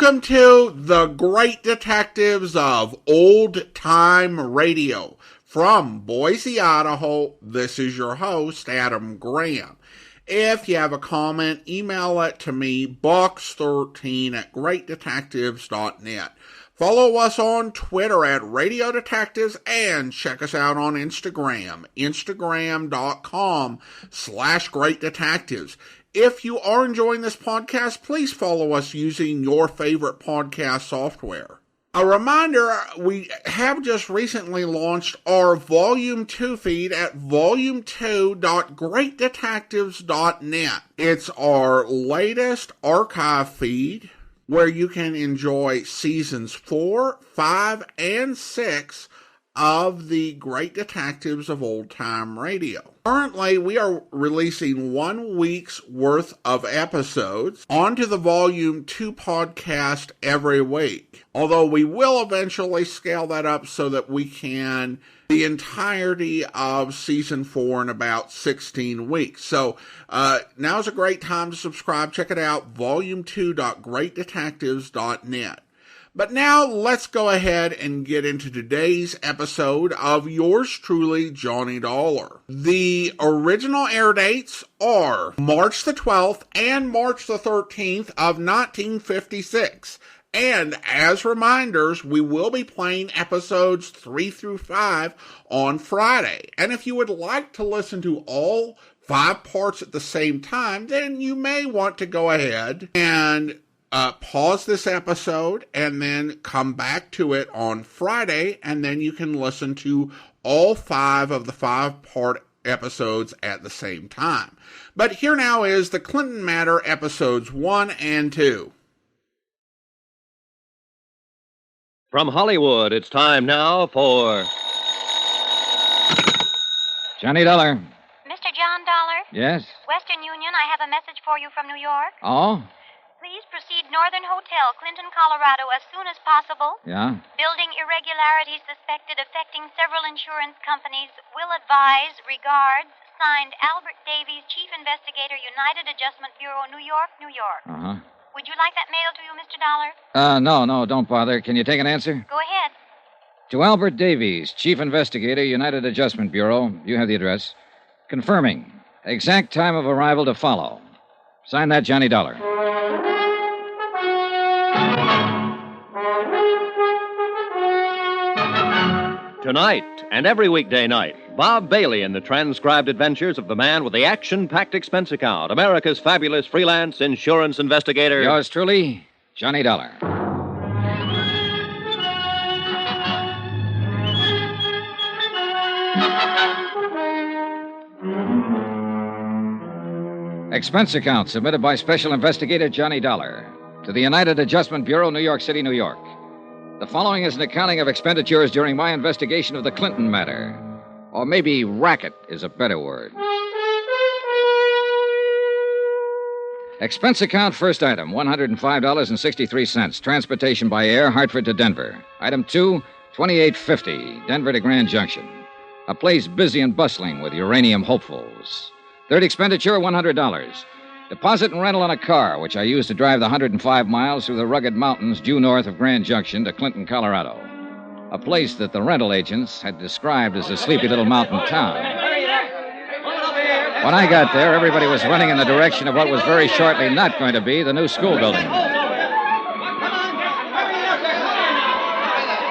Welcome to the Great Detectives of Old Time Radio. From Boise, Idaho, this is your host, Adam Graham. If you have a comment, email it to me, box13@greatdetectives.net. Follow us on Twitter at Radio Detectives and check us out on Instagram, instagram.com/Great Detectives. If you are enjoying this podcast, please follow us using your favorite podcast software. A reminder, we have just recently launched our Volume 2 feed at volume2.greatdetectives.net. It's our latest archive feed where you can enjoy seasons 4, 5, and 6 of the Great Detectives of Old Time Radio. Currently, we are releasing 1 week's worth of episodes onto the Volume 2 podcast every week. Although we will eventually scale that up so that we can the entirety of Season 4 in about 16 weeks. So now's a great time to subscribe. Check it out, volume2.greatdetectives.net. But now let's go ahead and get into today's episode of yours truly, Johnny Dollar. The original air dates are March the 12th and March the 13th of 1956. And as reminders, we will be playing episodes 3 through 5 on Friday. And if you would like to listen to all 5 parts at the same time, then you may want to go ahead and pause this episode and then come back to it on Friday, and then you can listen to all 5 of the 5-part episodes at the same time. But here now is the Clinton Matter episodes 1 and 2. From Hollywood, it's time now for Johnny Dollar. Mr. John Dollar? Yes? Western Union, I have a message for you from New York. Oh? Please proceed Northern Hotel, Clinton, Colorado, as soon as possible. Yeah? Building irregularities suspected affecting several insurance companies. Will advise. Regards. Signed, Albert Davies, Chief Investigator, United Adjustment Bureau, New York, New York. Uh-huh. Would you like that mailed to you, Mr. Dollar? No, don't bother. Can you take an answer? Go ahead. To Albert Davies, Chief Investigator, United Adjustment Bureau. You have the address. Confirming. Exact time of arrival to follow. Sign that, Johnny Dollar. Tonight and every weekday night, Bob Bailey in the transcribed adventures of the man with the action-packed expense account, America's fabulous freelance insurance investigator. Yours truly, Johnny Dollar. Expense account submitted by Special Investigator Johnny Dollar to the United Adjustment Bureau, New York City, New York. The following is an accounting of expenditures during my investigation of the Clinton matter. Or maybe racket is a better word. Expense account, first item, $105.63. Transportation by air, Hartford to Denver. Item 2, $28.50, Denver to Grand Junction. A place busy and bustling with uranium hopefuls. Third expenditure, $100. Deposit and rental on a car, which I used to drive the 105 miles through the rugged mountains due north of Grand Junction to Clinton, Colorado. A place that the rental agents had described as a sleepy little mountain town. When I got there, everybody was running in the direction of what was very shortly not going to be the new school building.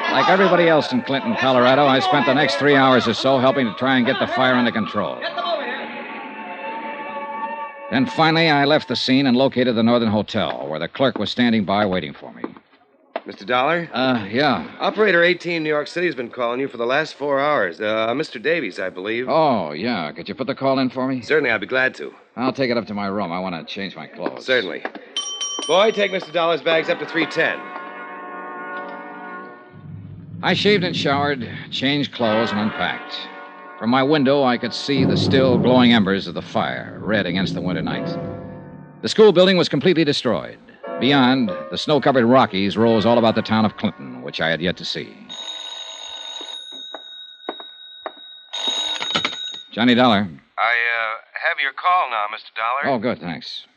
Like everybody else in Clinton, Colorado, I spent the next 3 hours or so helping to try and get the fire under control. Then finally, I left the scene and located the Northern Hotel, where the clerk was standing by waiting for me. Mr. Dollar? Yeah. Operator 18 New York City has been calling you for the last 4 hours. Mr. Davies, I believe. Oh, yeah. Could you put the call in for me? Certainly, I'd be glad to. I'll take it up to my room. I want to change my clothes. Certainly. Boy, take Mr. Dollar's bags up to 310. I shaved and showered, changed clothes, and unpacked. From my window, I could see the still glowing embers of the fire, red against the winter night. The school building was completely destroyed. Beyond, the snow-covered Rockies rose all about the town of Clinton, which I had yet to see. Johnny Dollar. I have your call now, Mr. Dollar. Oh, good, thanks.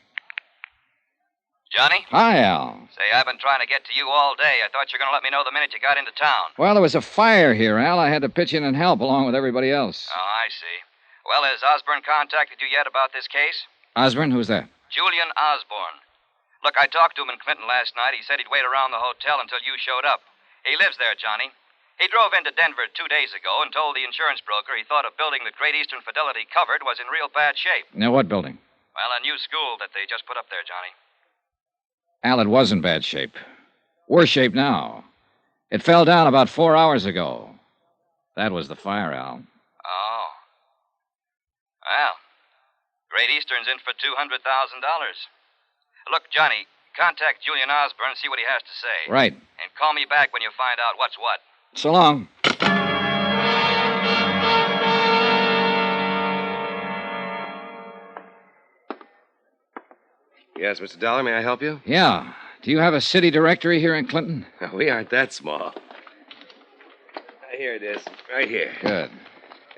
Johnny? Hi, Al. Say, I've been trying to get to you all day. I thought you were going to let me know the minute you got into town. Well, there was a fire here, Al. I had to pitch in and help along with everybody else. Oh, I see. Well, has Osborne contacted you yet about this case? Osborne, who's that? Julian Osborne. Look, I talked to him in Clinton last night. He said he'd wait around the hotel until you showed up. He lives there, Johnny. He drove into Denver 2 days ago and told the insurance broker he thought a building that Great Eastern Fidelity covered was in real bad shape. Now, what building? Well, a new school that they just put up there, Johnny. Al, it was in bad shape. Worse shape now. It fell down about 4 hours ago. That was the fire, Al. Oh. Well, Great Eastern's in for $200,000. Look, Johnny, contact Julian Osborne and see what he has to say. Right. And call me back when you find out what's what. So long. Yes, Mr. Dollar, may I help you? Yeah. Do you have a city directory here in Clinton? We aren't that small. Here it is, right here. Good.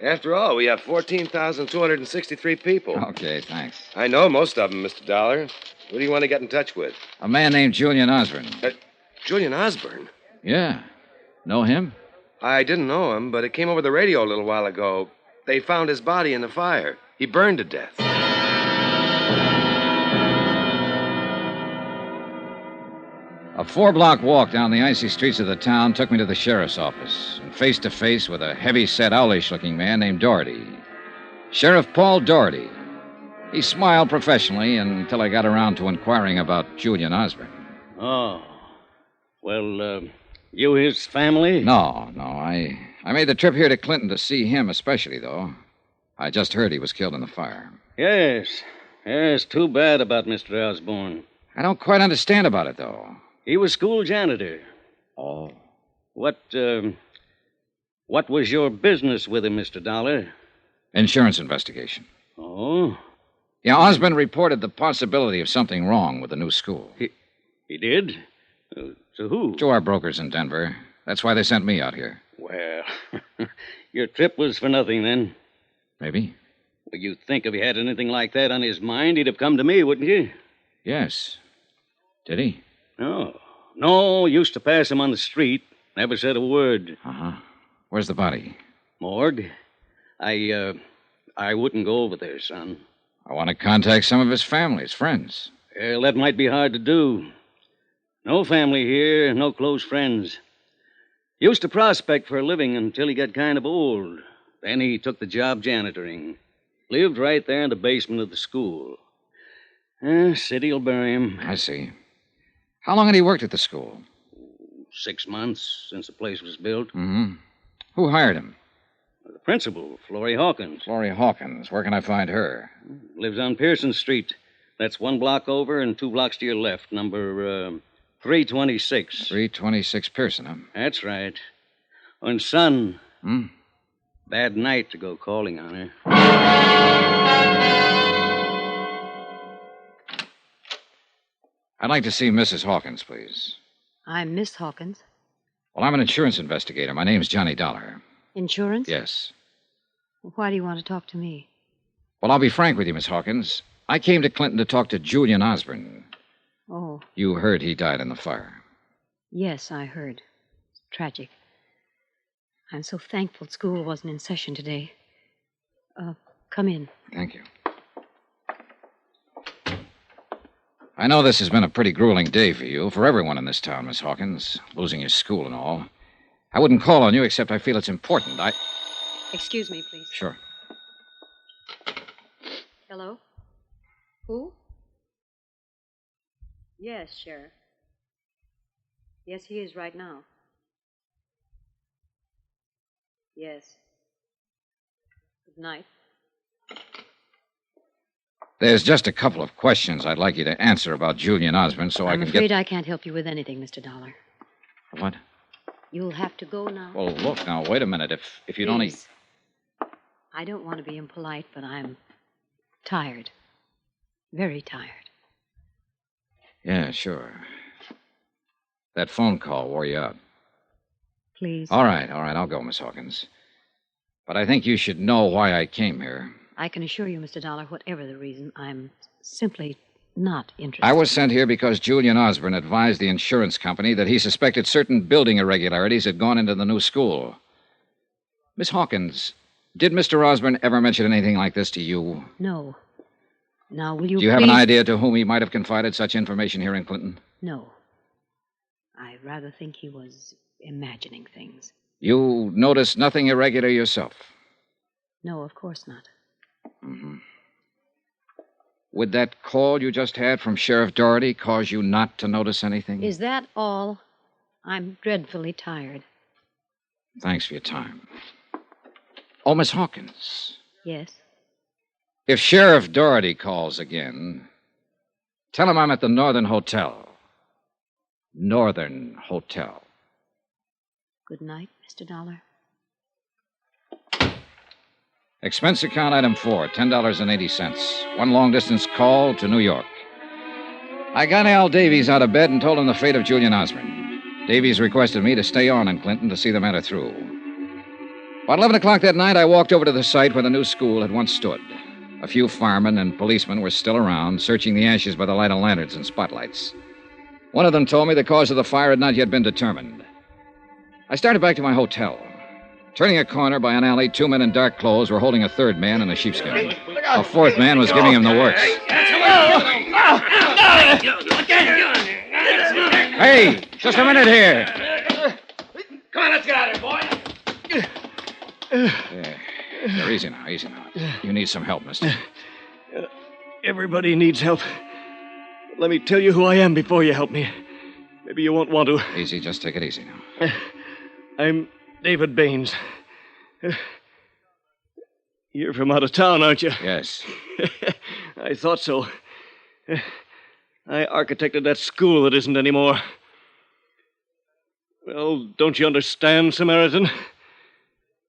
After all, we have 14,263 people. Okay, thanks. I know most of them, Mr. Dollar. Who do you want to get in touch with? A man named Julian Osborne. Julian Osborne? Yeah. Know him? I didn't know him, but it came over the radio a little while ago. They found his body in the fire. He burned to death. A 4-block walk down the icy streets of the town took me to the sheriff's office, and face to face with a heavy-set, owlish-looking man named Doherty. Sheriff Paul Doherty. He smiled professionally until I got around to inquiring about Julian Osborne. Oh. Well, you his family? No. I made the trip here to Clinton to see him especially, though. I just heard he was killed in the fire. Yes. Yes, too bad about Mr. Osborne. I don't quite understand about it, though. He was school janitor. Oh. What was your business with him, Mr. Dollar? Insurance investigation. Oh? Yeah, Osborne reported the possibility of something wrong with the new school. He did? To who? To our brokers in Denver. That's why they sent me out here. Well, your trip was for nothing, then. Maybe. Well, you'd think if he had anything like that on his mind, he'd have come to me, wouldn't you? Yes. Did he? No, used to pass him on the street. Never said a word. Uh-huh. Where's the body? Morgue? I wouldn't go over there, son. I want to contact some of his family, his friends. Well, that might be hard to do. No family here, no close friends. Used to prospect for a living until he got kind of old. Then he took the job janitoring. Lived right there in the basement of the school. City'll bury him. I see. How long had he worked at the school? 6 months since the place was built. Mm-hmm. Who hired him? The principal, Florrie Hawkins. Florrie Hawkins. Where can I find her? Lives on Pearson Street. That's 1 block over and 2 blocks to your left. Number 326. 326 Pearson, huh? That's right. And son. Hmm? Bad night to go calling on her. I'd like to see Mrs. Hawkins, please. I'm Miss Hawkins. Well, I'm an insurance investigator. My name's Johnny Dollar. Insurance? Yes. Why do you want to talk to me? Well, I'll be frank with you, Miss Hawkins. I came to Clinton to talk to Julian Osborne. Oh. You heard he died in the fire. Yes, I heard. Tragic. I'm so thankful school wasn't in session today. Come in. Thank you. I know this has been a pretty grueling day for you, for everyone in this town, Miss Hawkins, losing your school and all. I wouldn't call on you except I feel it's important. Excuse me, please. Sure. Hello? Who? Yes, Sheriff. Yes, he is right now. Yes. Good night. There's just a couple of questions I'd like you to answer about Julian Osborne so I can get... I'm afraid I can't help you with anything, Mr. Dollar. What? You'll have to go now. Well, look, now, wait a minute. If you'd only... I don't want to be impolite, but I'm tired. Very tired. Yeah, sure. That phone call wore you out. Please. All right, I'll go, Miss Hawkins. But I think you should know why I came here. I can assure you, Mr. Dollar, whatever the reason, I'm simply not interested. I was sent here because Julian Osborne advised the insurance company that he suspected certain building irregularities had gone into the new school. Miss Hawkins, did Mr. Osborne ever mention anything like this to you? No. Now, will you Do you have an idea to whom he might have confided such information here in Clinton? No. I rather think he was imagining things. You noticed nothing irregular yourself? No, of course not. Mm-hmm. Would that call you just had from Sheriff Doherty cause you not to notice anything? Is that all? I'm dreadfully tired. Thanks for your time. Oh, Miss Hawkins. Yes? If Sheriff Doherty calls again, tell him I'm at the Northern Hotel. Northern Hotel. Good night, Mr. Dollar. Expense account item 4, $10.80. One long-distance call to New York. I got Al Davies out of bed and told him the fate of Julian Osborne. Davies requested me to stay on in Clinton to see the matter through. About 11 o'clock that night, I walked over to the site where the new school had once stood. A few firemen and policemen were still around, searching the ashes by the light of lanterns and spotlights. One of them told me the cause of the fire had not yet been determined. I started back to my hotel. Turning a corner by an alley, 2 men in dark clothes were holding a third man in a sheepskin. A fourth man was giving him the works. Hey, just a minute here. Come on, let's get out of here, boy. There, easy now. You need some help, mister. Everybody needs help. Let me tell you who I am before you help me. Maybe you won't want to. Easy, just take it easy now. I'm David Baines. You're from out of town, aren't you? Yes. I thought so. I architected that school that isn't anymore. Well, don't you understand, Samaritan?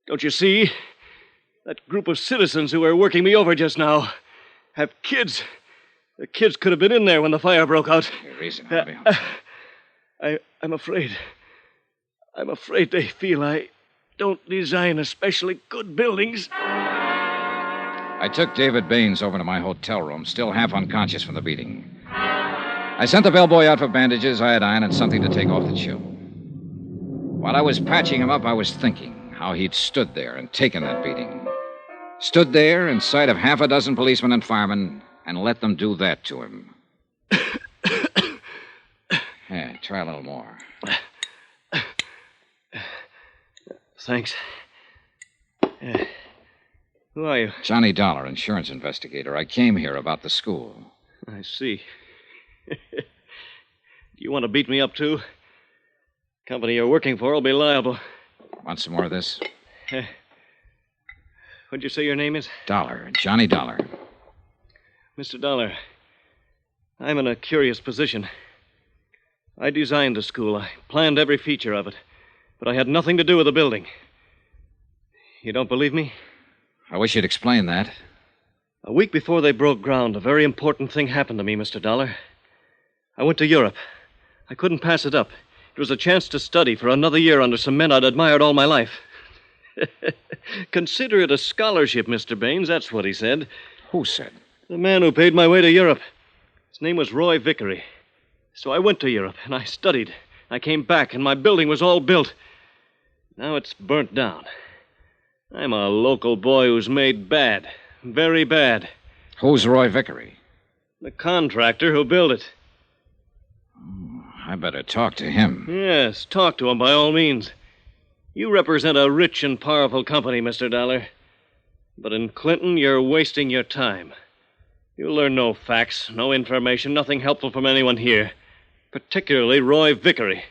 Don't you see? That group of citizens who were working me over just now have kids. The kids could have been in there when the fire broke out. Easy now, I'm afraid. I'm afraid they feel I don't design especially good buildings. I took David Baines over to my hotel room, still half unconscious from the beating. I sent the bellboy out for bandages, iodine, and something to take off the chill. While I was patching him up, I was thinking how he'd stood there and taken that beating. Stood there in sight of half a dozen policemen and firemen and let them do that to him. Yeah, try a little more. Thanks. Who are you? Johnny Dollar, insurance investigator. I came here about the school. I see. Do you want to beat me up, too? Company you're working for will be liable. Want some more of this? What'd you say your name is? Dollar. Johnny Dollar. Mr. Dollar, I'm in a curious position. I designed the school. I planned every feature of it. But I had nothing to do with the building. You don't believe me? I wish you'd explain that. A week before they broke ground, a very important thing happened to me, Mr. Dollar. I went to Europe. I couldn't pass it up. It was a chance to study for another year under some men I'd admired all my life. Consider it a scholarship, Mr. Baines. That's what he said. Who said? The man who paid my way to Europe. His name was Roy Vickery. So I went to Europe, and I studied. I came back, and my building was all built. Now it's burnt down. I'm a local boy who's made bad. Very bad. Who's Roy Vickery? The contractor who built it. Oh, I better talk to him. Yes, talk to him by all means. You represent a rich and powerful company, Mr. Dollar. But in Clinton, you're wasting your time. You'll learn no facts, no information, nothing helpful from anyone here. Particularly Roy Vickery.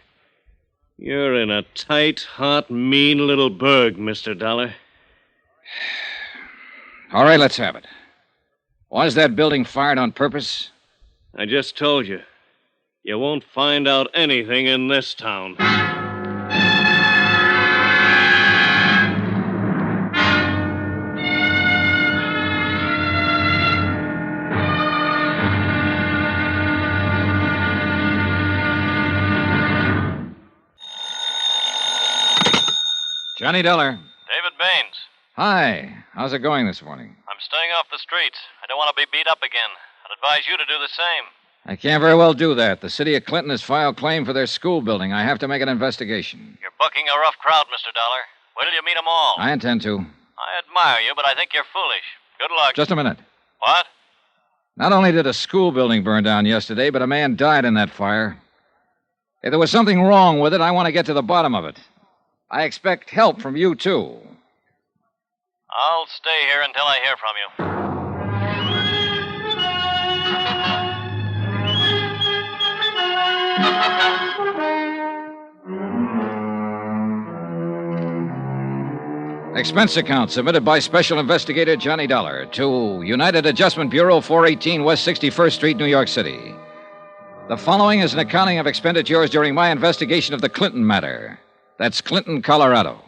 You're in a tight, hot, mean little burg, Mr. Dollar. All right, let's have it. Was that building fired on purpose? I just told you. You won't find out anything in this town. Johnny Dollar. David Baines. Hi. How's it going this morning? I'm staying off the streets. I don't want to be beat up again. I'd advise you to do the same. I can't very well do that. The city of Clinton has filed claim for their school building. I have to make an investigation. You're bucking a rough crowd, Mr. Dollar. Wait till you meet 'em all. I intend to. I admire you, but I think you're foolish. Good luck. Just a minute. What? Not only did a school building burn down yesterday, but a man died in that fire. If there was something wrong with it, I want to get to the bottom of it. I expect help from you, too. I'll stay here until I hear from you. Expense account submitted by Special Investigator Johnny Dollar to United Adjustment Bureau, 418 West 61st Street, New York City. The following is an accounting of expenditures during my investigation of the Clinton matter. That's Clinton, Colorado.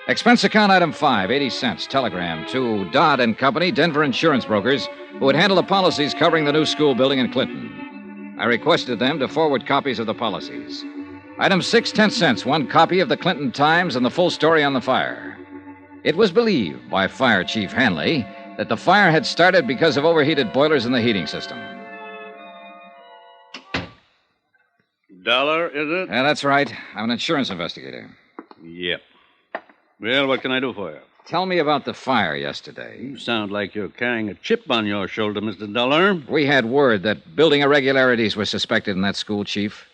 Expense account item 5, 80 cents, telegram to Dodd and Company, Denver insurance brokers, who would handle the policies covering the new school building in Clinton. I requested them to forward copies of the policies. Item 6, 10 cents, one copy of the Clinton Times and the full story on the fire. It was believed by Fire Chief Hanley that the fire had started because of overheated boilers in the heating system. Dollar, is it? Yeah, that's right. I'm an insurance investigator. Yep. Well, what can I do for you? Tell me about the fire yesterday. You sound like you're carrying a chip on your shoulder, Mr. Dollar. We had word that building irregularities were suspected in that school, Chief.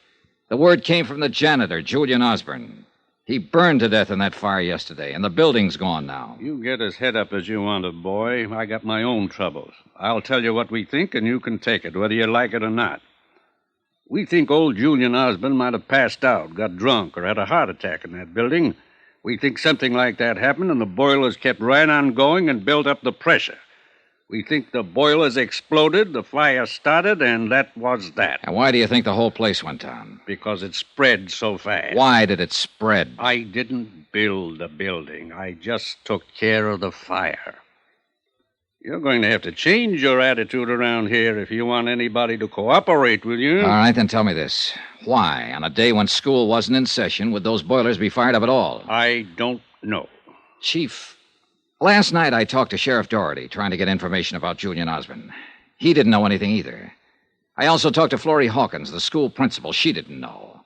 The word came from the janitor, Julian Osborne. He burned to death in that fire yesterday, and the building's gone now. You get as head up as you want to, boy. I got my own troubles. I'll tell you what we think, and you can take it, whether you like it or not. We think old Julian Osborne might have passed out, got drunk, or had a heart attack in that building. We think something like that happened, and the boilers kept right on going and built up the pressure. We think the boilers exploded, the fire started, and that was that. And why do you think the whole place went down? Because it spread so fast. Why did it spread? I didn't build the building. I just took care of the fire. You're going to have to change your attitude around here if you want anybody to cooperate with you. All right, then tell me this. Why, on a day when school wasn't in session, would those boilers be fired up at all? I don't know. Chief, last night I talked to Sheriff Doherty, trying to get information about Julian Osborne. He didn't know anything either. I also talked to Florrie Hawkins, the school principal. She didn't know.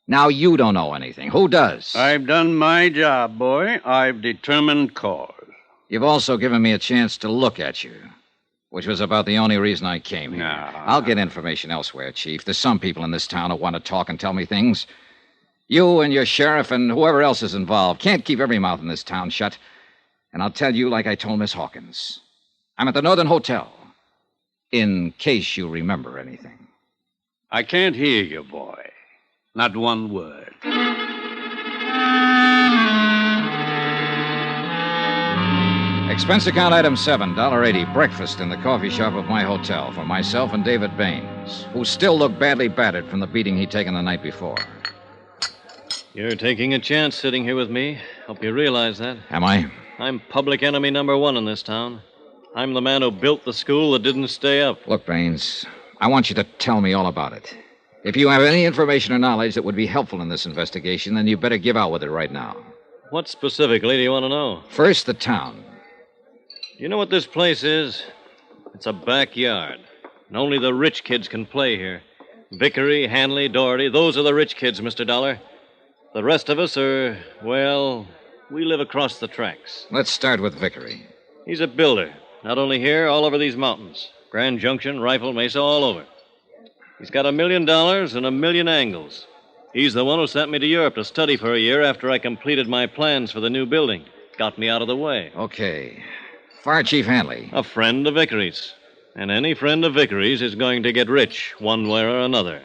Now you don't know anything. Who does? I've done my job, boy. I've determined cause. You've also given me a chance to look at you, which was about the only reason I came here. I'll get information elsewhere, Chief. There's some people in this town who want to talk and tell me things. You and your sheriff and whoever else is involved can't keep every mouth in this town shut. And I'll tell you like I told Miss Hawkins. I'm at the Northern Hotel, in case you remember anything. I can't hear you, boy. Not one word. Expense account item 7, $1.80, breakfast in the coffee shop of my hotel for myself and David Baines, who still looked badly battered from the beating he'd taken the night before. You're taking a chance sitting here with me. Hope you realize that. Am I? I'm public enemy number 1 in this town. I'm the man who built the school that didn't stay up. Look, Baines, I want you to tell me all about it. If you have any information or knowledge that would be helpful in this investigation, then you better give out with it right now. What specifically do you want to know? First, the town. You know what this place is? It's a backyard. And only the rich kids can play here. Vickery, Hanley, Doherty, those are the rich kids, Mr. Dollar. The rest of us are, well, we live across the tracks. Let's start with Vickery. He's a builder. Not only here, all over these mountains. Grand Junction, Rifle Mesa, all over. He's got $1 million and a million angles. He's the one who sent me to Europe to study for a year after I completed my plans for the new building. Got me out of the way. Okay. Fire Chief Hanley. A friend of Vickery's. And any friend of Vickery's is going to get rich, one way or another.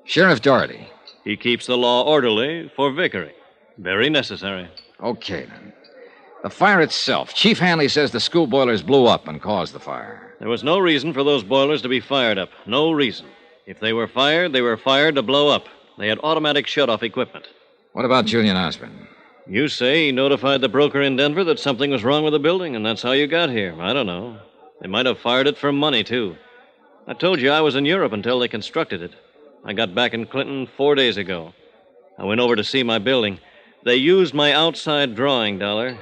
Sheriff Doherty. He keeps the law orderly for Vickery. Very necessary. Okay, then. The fire itself. Chief Hanley says the school boilers blew up and caused the fire. There was no reason for those boilers to be fired up. No reason. If they were fired to blow up. They had automatic shut-off equipment. What about Julian Osborne? You say he notified the broker in Denver that something was wrong with the building, and that's how you got here. I don't know. They might have fired it for money, too. I told you I was in Europe until they constructed it. I got back in Clinton 4 days ago. I went over to see my building. They used my outside drawing, Dollar.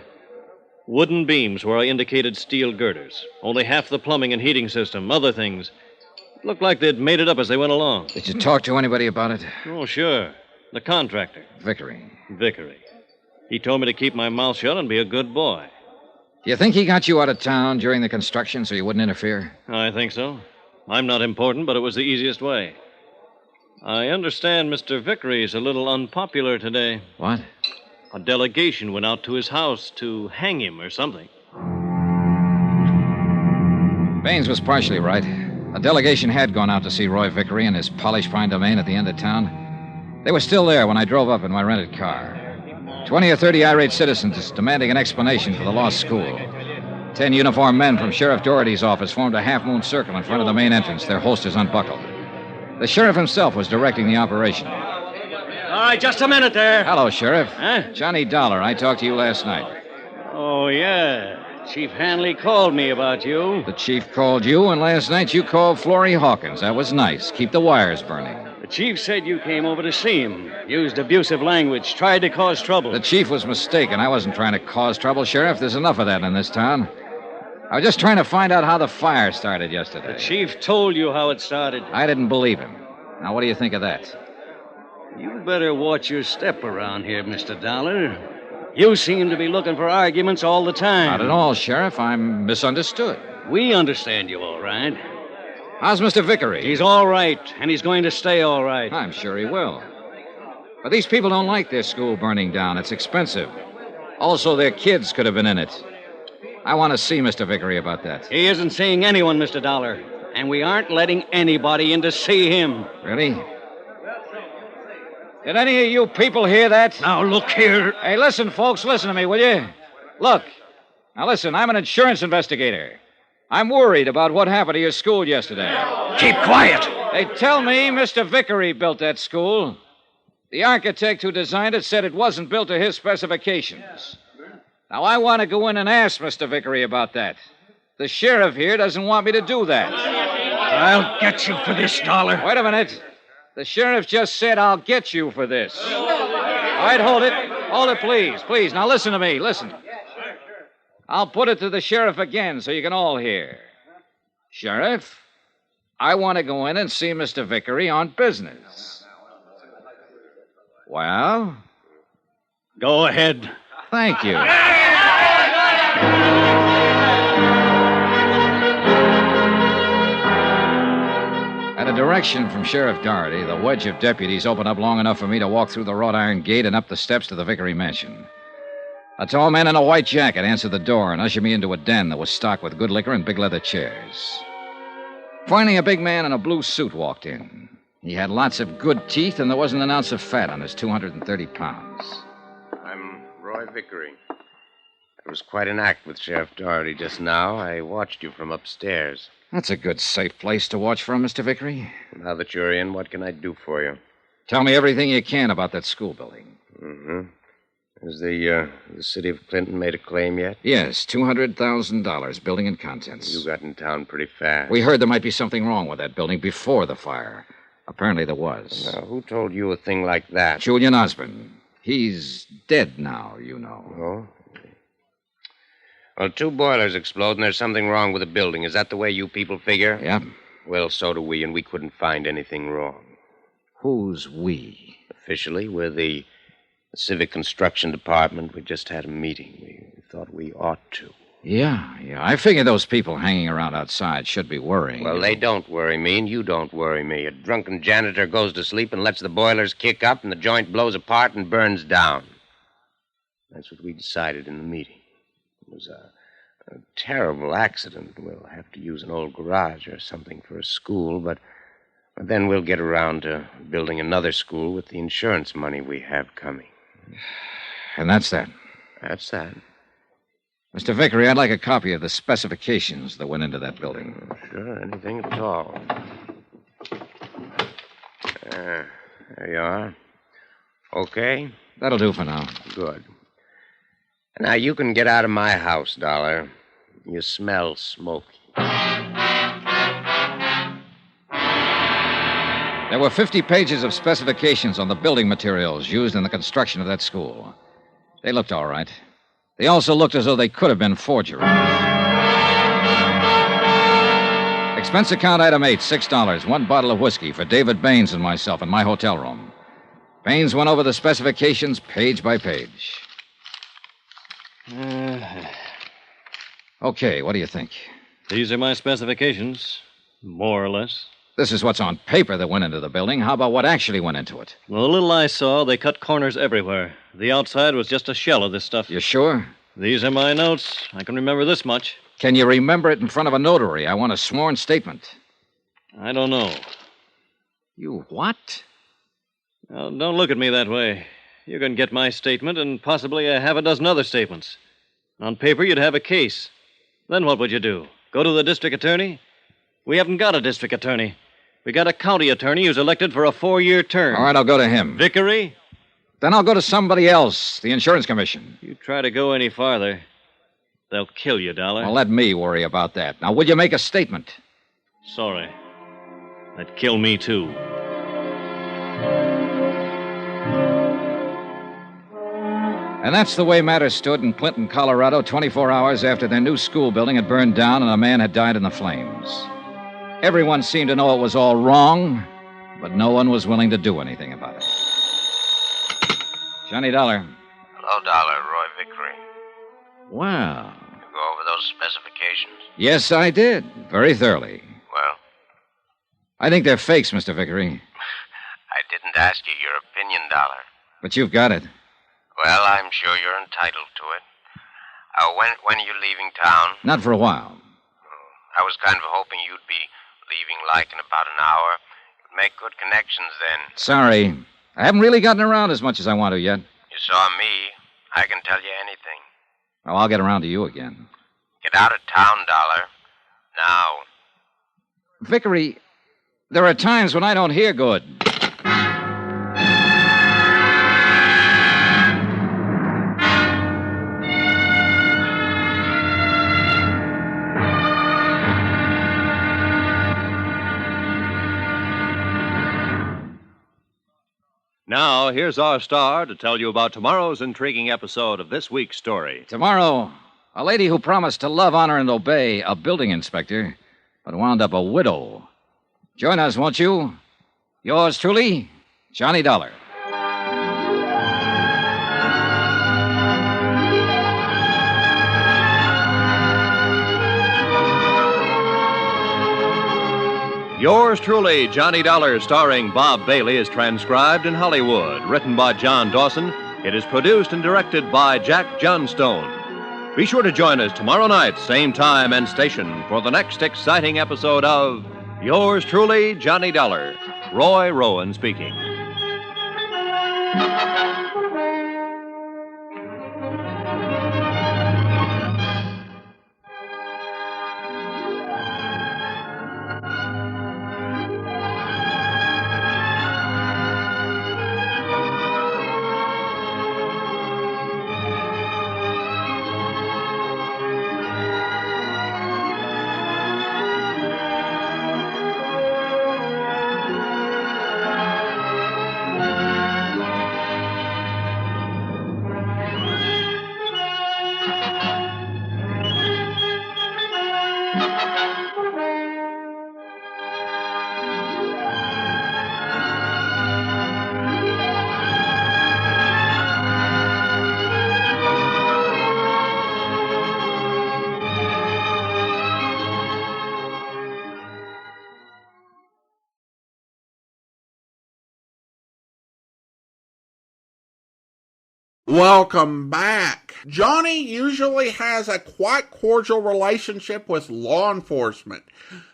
Wooden beams where I indicated steel girders. Only half the plumbing and heating system, other things. It looked like they'd made it up as they went along. Did you talk to anybody about it? Oh, sure. The contractor. Vickery. He told me to keep my mouth shut and be a good boy. Do you think he got you out of town during the construction so you wouldn't interfere? I think so. I'm not important, but it was the easiest way. I understand Mr. Vickery's a little unpopular today. What? A delegation went out to his house to hang him or something. Baines was partially right. A delegation had gone out to see Roy Vickery in his polished pine domain at the end of town. They were still there when I drove up in my rented car. 20 or 30 irate citizens demanding an explanation for the lost school. 10 uniformed men from Sheriff Doherty's office formed a half-moon circle in front of the main entrance, their holsters unbuckled. The sheriff himself was directing the operation. All right, just a minute there. Hello, Sheriff. Huh? Johnny Dollar. I talked to you last night. Oh, yeah. Chief Hanley called me about you. The chief called you, and last night you called Florrie Hawkins. That was nice. Keep the wires burning. The chief said you came over to see him, used abusive language, tried to cause trouble. The chief was mistaken. I wasn't trying to cause trouble, Sheriff. There's enough of that in this town. I was just trying to find out how the fire started yesterday. The chief told you how it started. I didn't believe him. Now, what do you think of that? You better watch your step around here, Mr. Dollar. You seem to be looking for arguments all the time. Not at all, Sheriff. I'm misunderstood. We understand you all right. How's Mr. Vickery? He's all right, and he's going to stay all right. I'm sure he will. But these people don't like their school burning down. It's expensive. Also, their kids could have been in it. I want to see Mr. Vickery about that. He isn't seeing anyone, Mr. Dollar. And we aren't letting anybody in to see him. Really? Did any of you people hear that? Now, look here. Hey, listen, folks. Listen to me, will you? Look. Now, listen. I'm an insurance investigator. I'm worried about what happened to your school yesterday. Keep quiet. They tell me Mr. Vickery built that school. The architect who designed it said it wasn't built to his specifications. Now, I want to go in and ask Mr. Vickery about that. The sheriff here doesn't want me to do that. I'll get you for this, Dollar. Wait a minute. The sheriff just said I'll get you for this. All right, hold it. Hold it, please. Please. Now, listen to me. Listen. I'll put it to the sheriff again so you can all hear. Sheriff, I want to go in and see Mr. Vickery on business. Well? Go ahead. Thank you. At a direction from Sheriff Doherty, the wedge of deputies opened up long enough for me to walk through the wrought iron gate and up the steps to the Vickery mansion. A tall man in a white jacket answered the door and ushered me into a den that was stocked with good liquor and big leather chairs. Finally, a big man in a blue suit walked in. He had lots of good teeth, and there wasn't an ounce of fat on his 230 pounds. I'm Roy Vickery. It was quite an act with Sheriff Doherty just now. I watched you from upstairs. That's a good, safe place to watch from, Mr. Vickery. Now that you're in, what can I do for you? Tell me everything you can about that school building. Mm-hmm. Has the city of Clinton made a claim yet? Yes, $200,000, building and contents. You got in town pretty fast. We heard there might be something wrong with that building before the fire. Apparently there was. Now, who told you a thing like that? Julian Osborne. He's dead now, you know. Oh? Well, 2 boilers explode, and there's something wrong with the building. Is that the way you people figure? Yep. Well, so do we, and we couldn't find anything wrong. Who's we? Officially, we're the Civic Construction Department. We just had a meeting. We thought we ought to. Yeah. I figure those people hanging around outside should be worrying. Well, they don't worry me, and you don't worry me. A drunken janitor goes to sleep and lets the boilers kick up, and the joint blows apart and burns down. That's what we decided in the meeting. It was a terrible accident. We'll have to use an old garage or something for a school, but then we'll get around to building another school with the insurance money we have coming. And that's that? That's that. Mr. Vickery, I'd like a copy of the specifications that went into that building. Sure, anything at all. There you are. Okay? That'll do for now. Good. Now, you can get out of my house, Dollar. You smell smoky. There were 50 pages of specifications on the building materials used in the construction of that school. They looked all right. They also looked as though they could have been forgeries. Expense account item 8, $6. 1 bottle of whiskey for David Baines and myself in my hotel room. Baines went over the specifications page by page. Okay, what do you think? These are my specifications, more or less. This is what's on paper that went into the building. How about what actually went into it? Well, the little I saw, they cut corners everywhere. The outside was just a shell of this stuff. You sure? These are my notes. I can remember this much. Can you remember it in front of a notary? I want a sworn statement. I don't know. You what? Now, don't look at me that way. You can get my statement and possibly a half a dozen other statements. On paper, you'd have a case. Then what would you do? Go to the district attorney? We haven't got a district attorney. We got a county attorney who's elected for a 4-year term. All right, I'll go to him. Vickery? Then I'll go to somebody else, the insurance commission. You try to go any farther, they'll kill you, Dollar. Well, let me worry about that. Now, will you make a statement? Sorry. That'd kill me, too. And that's the way matters stood in Clinton, Colorado, 24 hours after their new school building had burned down and a man had died in the flames. Everyone seemed to know it was all wrong, but no one was willing to do anything about it. Johnny Dollar. Hello, Dollar. Roy Vickery. Wow. You go over those specifications? Yes, I did. Very thoroughly. Well? I think they're fakes, Mr. Vickery. I didn't ask you your opinion, Dollar. But you've got it. Well, I'm sure you're entitled to it. When are you leaving town? Not for a while. I was kind of hoping you'd be leaving like in about an hour. You'd make good connections then. Sorry. I haven't really gotten around as much as I want to yet. You saw me. I can tell you anything. Well, I'll get around to you again. Get out of town, Dollar. Now. Vickery, there are times when I don't hear good. Now, here's our star to tell you about tomorrow's intriguing episode of this week's story. Tomorrow, a lady who promised to love, honor, and obey a building inspector, but wound up a widow. Join us, won't you? Yours truly, Johnny Dollar. Yours truly, Johnny Dollar, starring Bob Bailey, is transcribed in Hollywood. Written by John Dawson, it is produced and directed by Jack Johnstone. Be sure to join us tomorrow night, same time and station, for the next exciting episode of Yours truly, Johnny Dollar. Roy Rowan speaking. Welcome back. Johnny usually has a quite cordial relationship with law enforcement,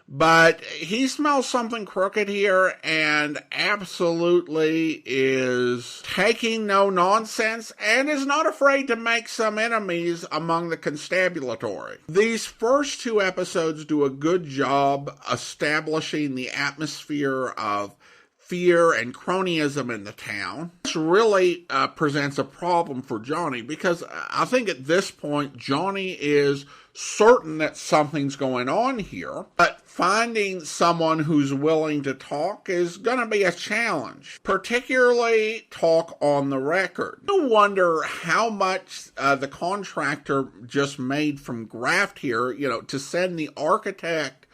but he smells something crooked here and absolutely is taking no nonsense and is not afraid to make some enemies among the constabulary. These first 2 episodes do a good job establishing the atmosphere of fear and cronyism in the town. This really presents a problem for Johnny because I think at this point Johnny is certain that something's going on here, but finding someone who's willing to talk is going to be a challenge, particularly talk on the record. You wonder how much the contractor just made from graft here, to send the architect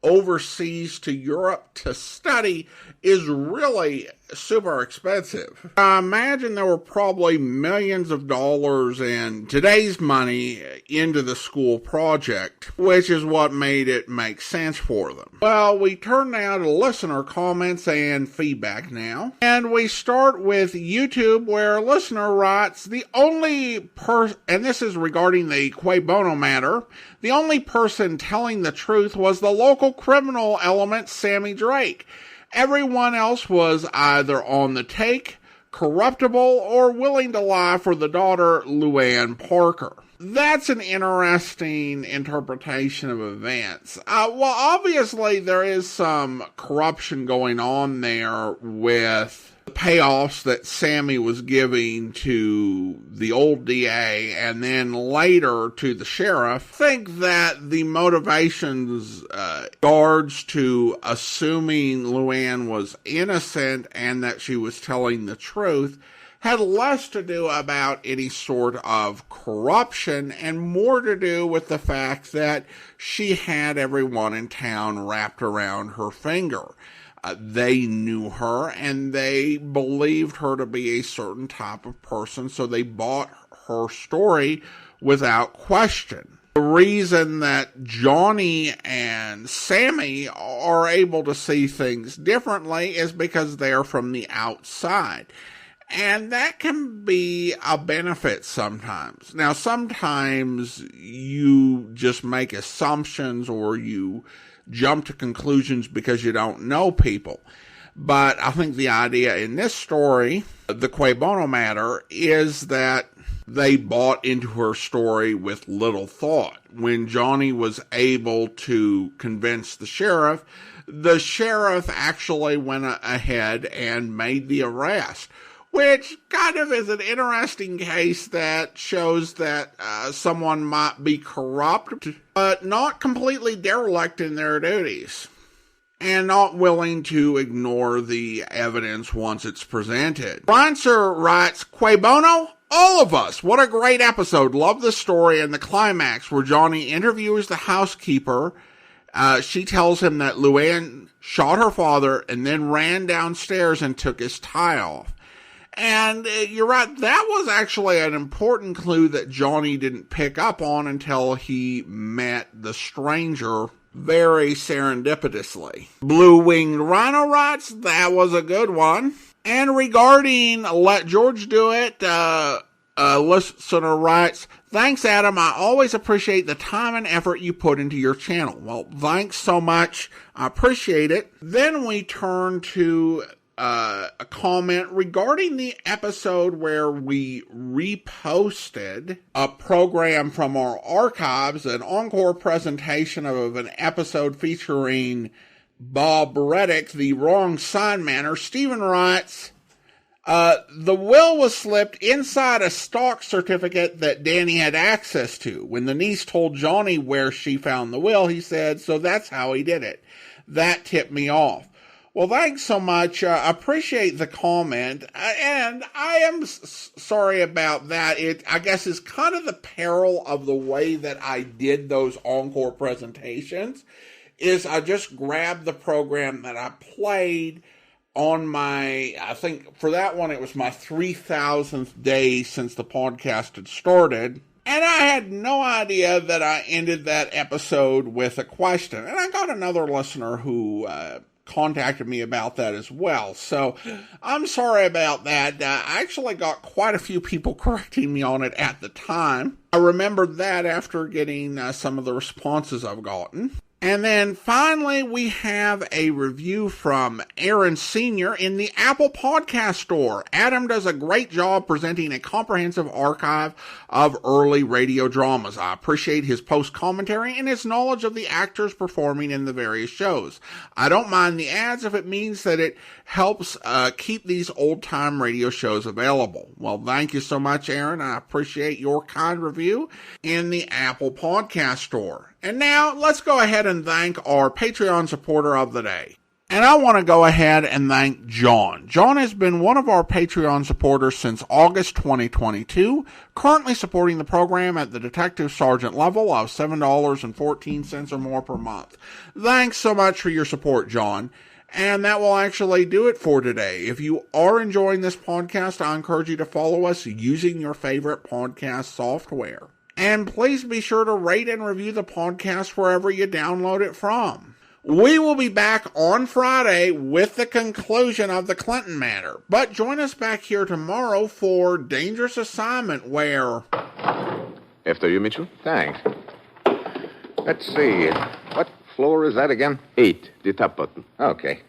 overseas to Europe to study is really super expensive. I imagine there were probably millions of dollars in today's money into the school project, which is what made it make sense for them. Well, we turn now to listener comments and feedback now. And we start with YouTube, where a listener writes, the only person, and this is regarding the Cui Bono matter, the only person telling the truth was the local criminal element, Sammy Drake. Everyone else was either on the take, corruptible, or willing to lie for the daughter, Luann Parker. That's an interesting interpretation of events. Well, obviously there is some corruption going on there with the payoffs that Sammy was giving to the old DA and then later to the sheriff. I think that the motivations regards to assuming Luann was innocent and that she was telling the truth had less to do about any sort of corruption and more to do with the fact that she had everyone in town wrapped around her finger. They knew her and they believed her to be a certain type of person, so they bought her story without question. The reason that Johnny and Sammy are able to see things differently is because they're from the outside. And that can be a benefit sometimes. Now, sometimes you just make assumptions or you jump to conclusions because you don't know people. But I think the idea in this story, the Cui Bono matter, is that they bought into her story with little thought. When Johnny was able to convince the sheriff actually went ahead and made the arrest, which kind of is an interesting case that shows that someone might be corrupt, but not completely derelict in their duties, and not willing to ignore the evidence once it's presented. Bronzer writes, Cui Bono? All of us! What a great episode. Love the story and the climax where Johnny interviews the housekeeper. She tells him that Luann shot her father and then ran downstairs and took his tie off. And you're right, that was actually an important clue that Johnny didn't pick up on until he met the stranger very serendipitously. Blue-Winged Rhino writes, that was a good one. And regarding Let George Do It, listener writes, thanks, Adam. I always appreciate the time and effort you put into your channel. Well, thanks so much. I appreciate it. Then we turn to a comment regarding the episode where we reposted a program from our archives, an encore presentation of an episode featuring Bob Reddick, the Wrong Sign Manor. Stephen writes, the will was slipped inside a stock certificate that Danny had access to. When the niece told Johnny where she found the will, he said, so that's how he did it. That tipped me off. Well, thanks so much. Appreciate the comment. And I am sorry about that. It, I guess, is kind of the peril of the way that I did those encore presentations, is I just grabbed the program that I played on my, I think for that one, it was my 3,000th day since the podcast had started. And I had no idea that I ended that episode with a question. And I got another listener who contacted me about that as well. So I'm sorry about that. I actually got quite a few people correcting me on it at the time. I remembered that after getting some of the responses I've gotten. And then finally, we have a review from Aaron Sr. in the Apple Podcast Store. Adam does a great job presenting a comprehensive archive of early radio dramas. I appreciate his post-commentary and his knowledge of the actors performing in the various shows. I don't mind the ads if it means that it helps keep these old-time radio shows available. Well, thank you so much, Aaron. I appreciate your kind review in the Apple Podcast Store. And now, let's go ahead and thank our Patreon supporter of the day. And I want to go ahead and thank John. John has been one of our Patreon supporters since August 2022, currently supporting the program at the Detective Sergeant level of $7.14 or more per month. Thanks so much for your support, John. And that will actually do it for today. If you are enjoying this podcast, I encourage you to follow us using your favorite podcast software. And please be sure to rate and review the podcast wherever you download it from. We will be back on Friday with the conclusion of the Clinton matter. But join us back here tomorrow for Dangerous Assignment, where... After you, Mitchell. Thanks. Let's see. What floor is that again? 8, the top button. Okay.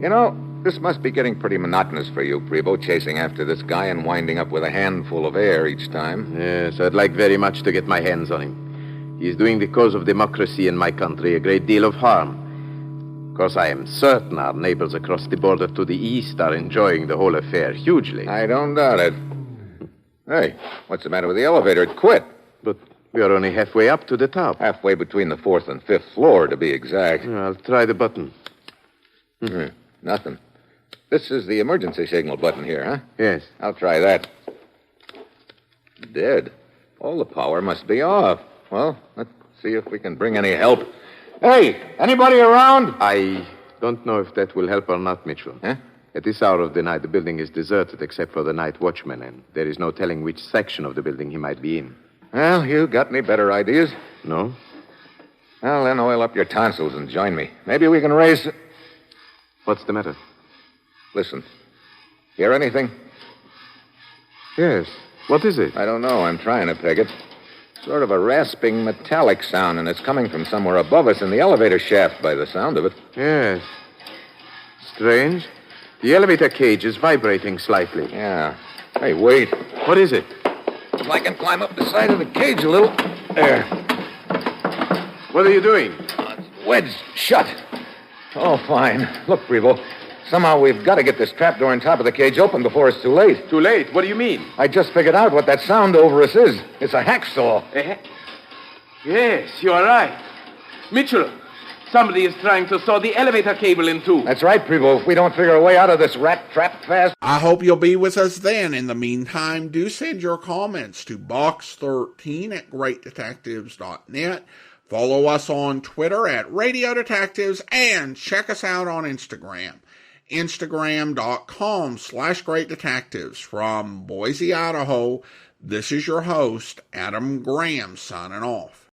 You know, this must be getting pretty monotonous for you, Prevo, chasing after this guy and winding up with a handful of air each time. Yes, I'd like very much to get my hands on him. He's doing the cause of democracy in my country a great deal of harm. Of course, I am certain our neighbors across the border to the east are enjoying the whole affair hugely. I don't doubt it. Hey, what's the matter with the elevator? It quit. But we are only halfway up to the top. Halfway between the 4th and 5th floor, to be exact. I'll try the button. Nothing. This is the emergency signal button here, huh? Yes. I'll try that. Dead. All the power must be off. Well, let's see if we can bring any help. Hey, anybody around? I don't know if that will help or not, Mitchell. Huh? At this hour of the night, the building is deserted except for the night watchman, and there is no telling which section of the building he might be in. Well, you got any better ideas? No? Well, then oil up your tonsils and join me. Maybe we can raise... What's the matter? Listen. Hear anything? Yes. What is it? I don't know. I'm trying to peg it. Sort of a rasping metallic sound, and it's coming from somewhere above us in the elevator shaft by the sound of it. Yes. Strange. The elevator cage is vibrating slightly. Yeah. Hey, wait. What is it? If I can climb up the side of the cage a little. There. What are you doing? It's wedged shut. Oh, fine. Look, Prevo. Somehow we've got to get this trapdoor on top of the cage open before it's too late. Too late? What do you mean? I just figured out what that sound over us is. It's a hacksaw. Yes, you are right. Mitchell, somebody is trying to saw the elevator cable in two. That's right, Prevo. If we don't figure a way out of this rat trap fast... I hope you'll be with us then. In the meantime, do send your comments to box13@greatdetectives.net. Follow us on Twitter at Radio Detectives and check us out on Instagram. Instagram.com/Great Detectives. From Boise, Idaho, this is your host, Adam Graham, signing off.